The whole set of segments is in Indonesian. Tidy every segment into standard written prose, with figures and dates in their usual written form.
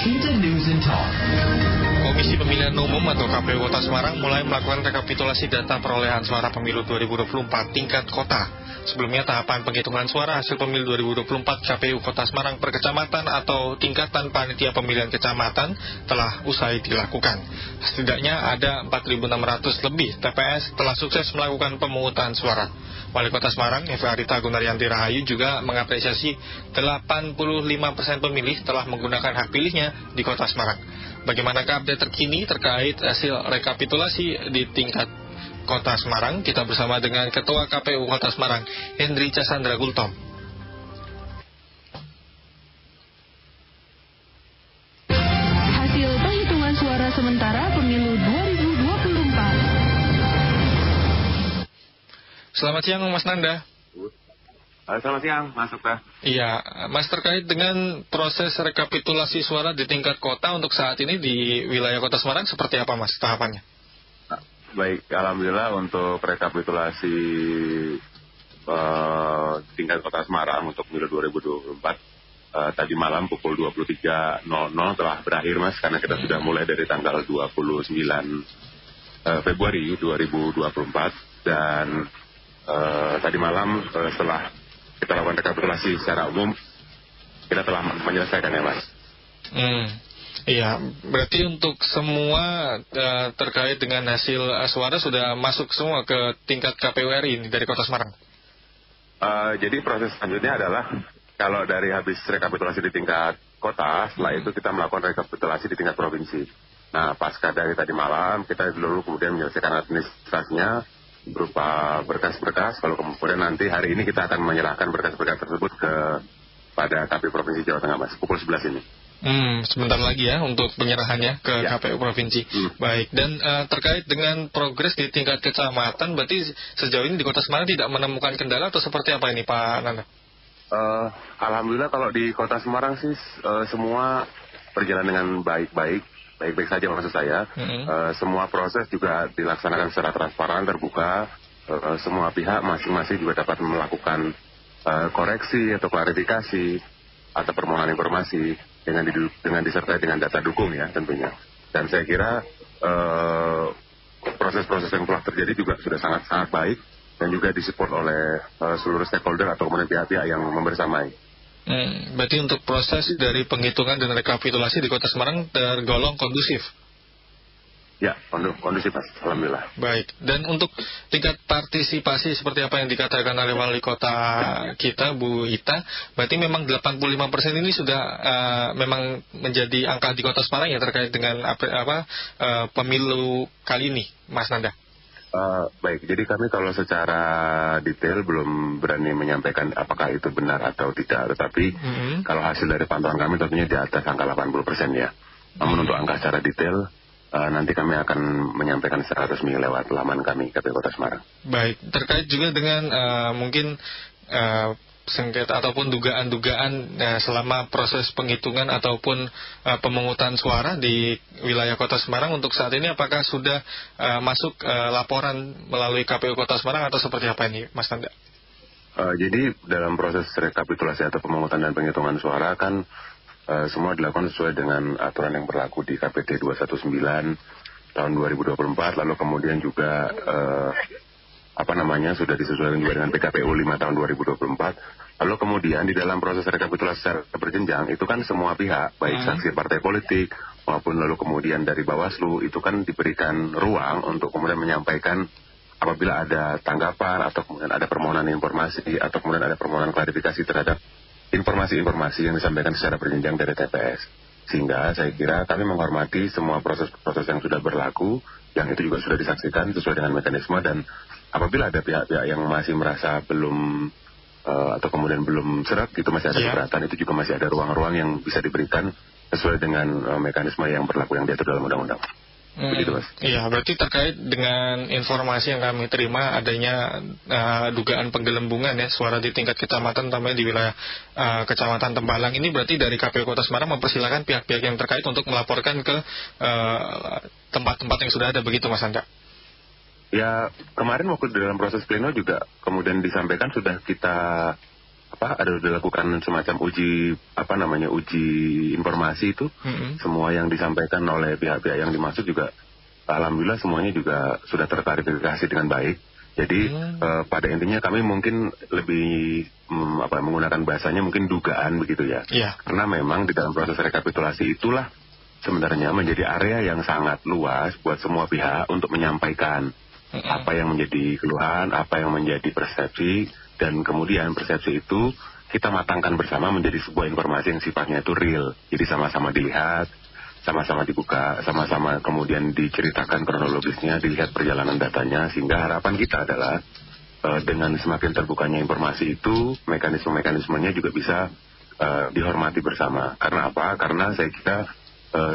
Kita News and Talk. Komisi Pemilihan Umum atau KPU Kota Semarang mulai melakukan rekapitulasi data perolehan suara pemilu 2024 tingkat kota. Sebelumnya tahapan penghitungan suara hasil pemilu 2024 KPU Kota Semarang per kecamatan atau tingkatan panitia pemilihan kecamatan telah usai dilakukan. Setidaknya ada 4.600 lebih TPS telah sukses melakukan pemungutan suara. Wali Kota Semarang, Eva Arita Gunaryanti Rahayu juga mengapresiasi 85% pemilih telah menggunakan hak pilihnya di Kota Semarang. Bagaimanakah update terkini terkait hasil rekapitulasi di tingkat Kota Semarang? Kita bersama dengan Ketua KPU Kota Semarang, Hendri Casandra Gultom. Hasil penghitungan suara sementara pemilu 2024. Selamat siang, Mas Nanda. Selamat siang, Mas Okta. Iya, Mas, terkait dengan proses rekapitulasi suara di tingkat kota untuk saat ini di wilayah Kota Semarang seperti apa, Mas, tahapannya? Baik, alhamdulillah untuk rekapitulasi tingkat Kota Semarang untuk pemilu 2024 tadi malam pukul 23.00 telah berakhir, Mas, karena kita sudah mulai dari tanggal 29 Februari 2024 dan tadi malam setelah kita lakukan rekapitulasi secara umum, kita telah menyelesaikannya, Mas. Iya, berarti untuk semua terkait dengan hasil suara sudah masuk semua ke tingkat KPU RI ini dari Kota Semarang? Jadi proses selanjutnya adalah kalau dari habis rekapitulasi di tingkat kota, setelah itu kita melakukan rekapitulasi di tingkat provinsi. Nah, pasca dari tadi malam, kita dulu kemudian menyelesaikan administrasinya berupa berkas-berkas, kalau kemudian nanti hari ini kita akan menyerahkan berkas-berkas tersebut pada KPU Provinsi Jawa Tengah, Mas, pukul 11 ini. Sebentar lagi ya untuk penyerahannya ke KPU Provinsi. Baik, dan terkait dengan progres di tingkat kecamatan, berarti sejauh ini di Kota Semarang tidak menemukan kendala atau seperti apa ini, Pak Nanda? Alhamdulillah kalau di Kota Semarang sih semua berjalan dengan baik-baik saja, maksud saya. Semua proses juga dilaksanakan secara transparan, terbuka. Semua pihak masing-masing juga dapat melakukan koreksi atau klarifikasi atau permohonan informasi dengan disertai dengan data dukung ya tentunya. Dan saya kira proses-proses yang telah terjadi juga sudah sangat-sangat baik dan juga disupport oleh seluruh stakeholder atau kemudian pihak-pihak yang membersamai. Berarti untuk proses dari penghitungan dan rekapitulasi di Kota Semarang tergolong kondusif? Ya, kondusif, Mas. Alhamdulillah. Baik, dan untuk tingkat partisipasi seperti apa yang dikatakan oleh wali kota kita, Bu Ita, berarti memang 85% ini sudah memang menjadi angka di Kota Semarang ya terkait dengan pemilu kali ini, Mas Nanda? Baik, jadi kami kalau secara detail belum berani menyampaikan apakah itu benar atau tidak, tetapi kalau hasil dari pantauan kami tentunya di atas angka 80% ya. Namun untuk angka secara detail nanti kami akan menyampaikan secara resmi lewat laman kami KPU Kota Semarang. Baik, terkait juga dengan mungkin sengketa ataupun dugaan-dugaan selama proses penghitungan ataupun pemungutan suara di wilayah Kota Semarang untuk saat ini, apakah sudah masuk laporan melalui KPU Kota Semarang atau seperti apa ini, Mas Nanda? Jadi dalam proses rekapitulasi atau pemungutan dan penghitungan suara kan semua dilakukan sesuai dengan aturan yang berlaku di KPT 219 tahun 2024, lalu kemudian juga sudah disesuaikan juga dengan PKPU 5 tahun 2024. Lalu kemudian di dalam proses rekapitulasi secara berjenjang itu kan semua pihak, baik saksi partai politik maupun lalu kemudian dari Bawaslu itu kan diberikan ruang untuk kemudian menyampaikan apabila ada tanggapan atau kemudian ada permohonan informasi atau kemudian ada permohonan klarifikasi terhadap informasi-informasi yang disampaikan secara berjenjang dari TPS. Sehingga saya kira kami menghormati semua proses-proses yang sudah berlaku, yang itu juga sudah disaksikan sesuai dengan mekanisme, dan apabila ada pihak-pihak yang masih merasa belum atau kemudian belum seret, itu masih ada keberatan, itu juga masih ada ruang-ruang yang bisa diberikan sesuai dengan mekanisme yang berlaku yang diatur dalam undang-undang. Begitu, Mas. Iya, berarti terkait dengan informasi yang kami terima adanya dugaan penggelembungan ya suara di tingkat kecamatan, terutama di wilayah Kecamatan Tembalang ini, berarti dari KPU Kota Semarang mempersilahkan pihak-pihak yang terkait untuk melaporkan ke tempat-tempat yang sudah ada, begitu, Mas Anda? Ya, kemarin waktu dalam proses pleno juga kemudian disampaikan sudah kita ada dilakukan semacam uji informasi itu. Semua yang disampaikan oleh pihak-pihak yang dimaksud juga alhamdulillah semuanya juga sudah terklarifikasi dengan baik. Jadi pada intinya kami mungkin lebih menggunakan bahasanya mungkin dugaan begitu ya. Karena memang di dalam proses rekapitulasi itulah sebenarnya menjadi area yang sangat luas buat semua pihak untuk menyampaikan apa yang menjadi keluhan, apa yang menjadi persepsi, dan kemudian persepsi itu kita matangkan bersama menjadi sebuah informasi yang sifatnya itu real. Jadi sama-sama dilihat, sama-sama dibuka, sama-sama kemudian diceritakan kronologisnya, dilihat perjalanan datanya, sehingga harapan kita adalah dengan semakin terbukanya informasi itu, mekanisme-mekanismenya juga bisa dihormati bersama. Karena apa? Karena saya kira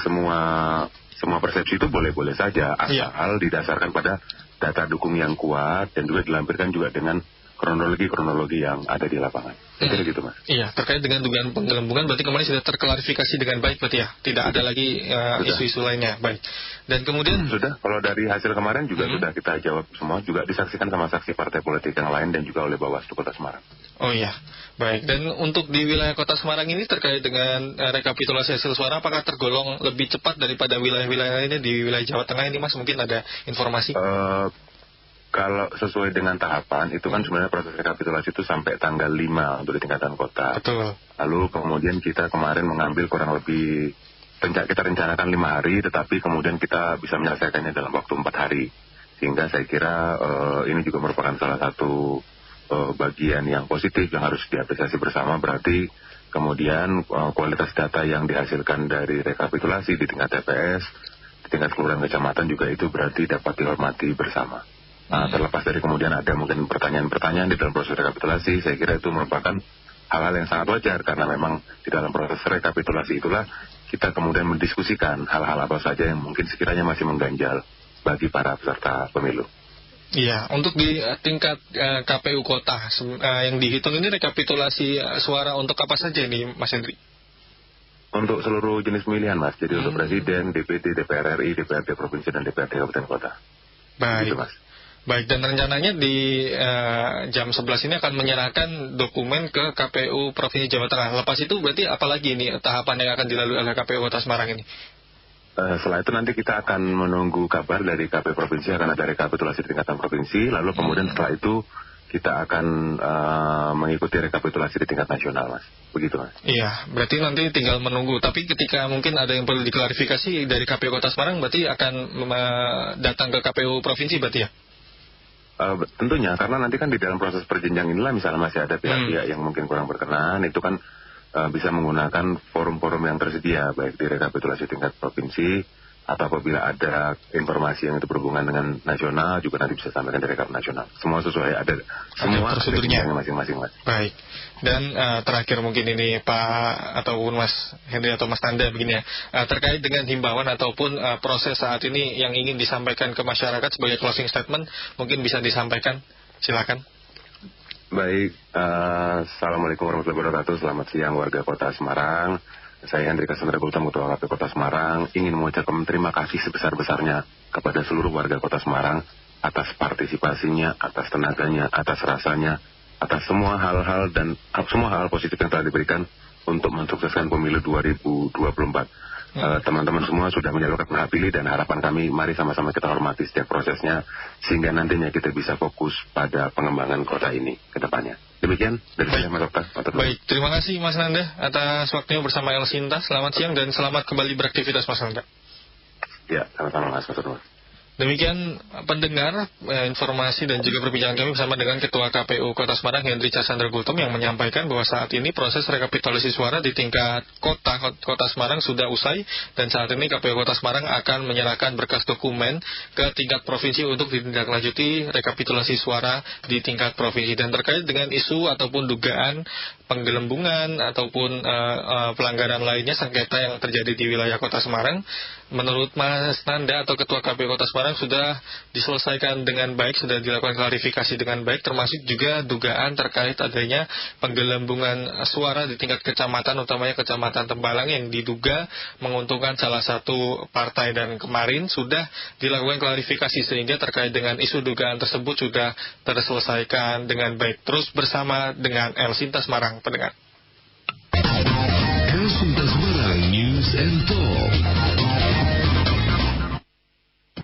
semua persepsi itu boleh-boleh saja, asal didasarkan pada data dukung yang kuat dan juga dilampirkan juga dengan kronologi yang ada di lapangan. Jadi gitu, Mas. Iya, terkait dengan dugaan penggelembungan berarti kemarin sudah terklarifikasi dengan baik berarti ya? Tidak ada lagi isu-isu lainnya. Baik. Dan kemudian sudah, kalau dari hasil kemarin juga sudah kita jawab semua, juga disaksikan sama saksi partai politik yang lain dan juga oleh Bawaslu Kota Semarang. Oh iya, baik. Dan untuk di wilayah Kota Semarang ini terkait dengan rekapitulasi hasil suara, apakah tergolong lebih cepat daripada wilayah-wilayah lainnya di wilayah Jawa Tengah ini, Mas? Mungkin ada informasi? Kalau sesuai dengan tahapan, itu kan sebenarnya proses rekapitulasi itu sampai tanggal 5 untuk di tingkatan kota. Betul. Lalu kemudian kita kemarin mengambil kurang lebih, kita rencanakan 5 hari, tetapi kemudian kita bisa menyelesaikannya dalam waktu 4 hari. Sehingga saya kira ini juga merupakan salah satu bagian yang positif yang harus diapresiasi bersama. Berarti kemudian kualitas data yang dihasilkan dari rekapitulasi di tingkat TPS, di tingkat kelurahan kecamatan juga itu berarti dapat dihormati bersama. Terlepas dari kemudian ada mungkin pertanyaan-pertanyaan di dalam proses rekapitulasi, saya kira itu merupakan hal-hal yang sangat wajar karena memang di dalam proses rekapitulasi itulah kita kemudian mendiskusikan hal-hal apa saja yang mungkin sekiranya masih mengganjal bagi para peserta pemilu. Iya, untuk di tingkat KPU kota yang dihitung ini rekapitulasi suara untuk apa saja ini, Mas Hendri? Untuk seluruh jenis pemilihan, Mas. Jadi untuk Presiden, DPD, DPR RI, DPRD Provinsi, dan DPRD Kabupaten Kota. Baik. Gitu, Mas. Baik, dan rencananya di jam 11 ini akan menyerahkan dokumen ke KPU Provinsi Jawa Tengah. Lepas itu berarti apalagi ini tahapan yang akan dilalui oleh KPU Kota Semarang ini? Setelah itu nanti kita akan menunggu kabar dari KPU Provinsi, akan ada rekapitulasi di tingkatan provinsi, lalu kemudian setelah itu kita akan mengikuti rekapitulasi di tingkat nasional, Mas. Begitu, Mas. Iya, berarti nanti tinggal menunggu. Tapi ketika mungkin ada yang perlu diklarifikasi dari KPU Kota Semarang, berarti akan datang ke KPU Provinsi berarti ya? Tentunya, karena nanti kan di dalam proses perjenjang inilah misalnya masih ada pihak-pihak yang mungkin kurang berkenan, itu kan bisa menggunakan forum-forum yang tersedia, baik di rekapitulasi tingkat provinsi, atau apabila ada informasi yang itu berhubungan dengan nasional, juga nanti bisa sampaikan di rekap nasional. Semua sesuai, ada semua prosedurnya masing-masing, Mas. Baik. Dan terakhir mungkin ini Pak ataupun Mas Hendri atau Mas Tanda begini ya, terkait dengan himbauan ataupun proses saat ini yang ingin disampaikan ke masyarakat sebagai closing statement, mungkin bisa disampaikan, silakan. Baik, Assalamualaikum warahmatullahi wabarakatuh. Selamat siang warga Kota Semarang. Saya Hendri Cassandra Gultom, Ketua KPU Kota Semarang, ingin mengucapkan terima kasih sebesar-besarnya kepada seluruh warga Kota Semarang atas partisipasinya, atas tenaganya, atas rasanya, atas semua hal-hal dan semua hal positif yang telah diberikan untuk mensukseskan pemilu 2024. Teman-teman semua sudah menyalurkan hak pilih dan harapan kami mari sama-sama kita hormati setiap prosesnya sehingga nantinya kita bisa fokus pada pengembangan kota ini ke depannya. Demikian dari saya, Mas Okta. Baik, terima kasih Mas Nanda atas waktunya bersama El Sinta. Selamat siang dan selamat kembali beraktivitas Mas Nanda. Ya, sama-sama Mas Okta. Demikian pendengar informasi dan juga perbincangan kami bersama dengan Ketua KPU Kota Semarang Hendri Cassandra Gultom yang menyampaikan bahwa saat ini proses rekapitulasi suara di tingkat Kota Semarang sudah usai dan saat ini KPU Kota Semarang akan menyerahkan berkas dokumen ke tingkat provinsi untuk ditindaklanjuti rekapitulasi suara di tingkat provinsi. Dan terkait dengan isu ataupun dugaan penggelembungan ataupun pelanggaran lainnya sengketa yang terjadi di wilayah Kota Semarang, menurut Mas Nanda atau Ketua KPU Kota Semarang Semarang sudah diselesaikan dengan baik, sudah dilakukan klarifikasi dengan baik, termasuk juga dugaan terkait adanya penggelembungan suara di tingkat kecamatan, utamanya Kecamatan Tembalang yang diduga menguntungkan salah satu partai, dan kemarin sudah dilakukan klarifikasi sehingga terkait dengan isu dugaan tersebut sudah terselesaikan dengan baik. Terus bersama dengan El Sinta Semarang, pendengar. El Sinta Semarang News and Talk.